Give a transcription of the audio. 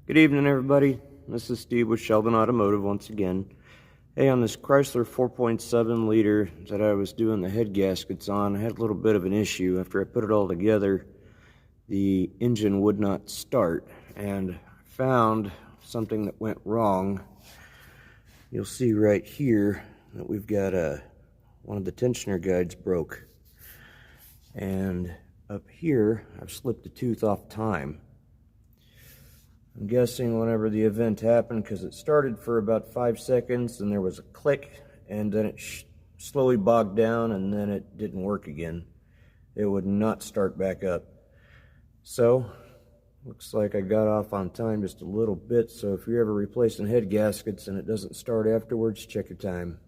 Good evening, everybody. This is Steve with Sheldon Automotive once again. Hey, on this Chrysler 4.7 liter that I was doing the head gaskets on, I had a little bit of an issue. After I put it all together, the engine would not start, and I found something that went wrong. You'll see right here that we've got one of the tensioner guides broke, and up here I've slipped a tooth off time. I'm guessing whenever the event happened, because it started for about 5 seconds and there was a click, and then it slowly bogged down, and then it didn't work again. It would not start back up. So looks like I got off on time just a little bit. So if you're ever replacing head gaskets and it doesn't start afterwards, check your time.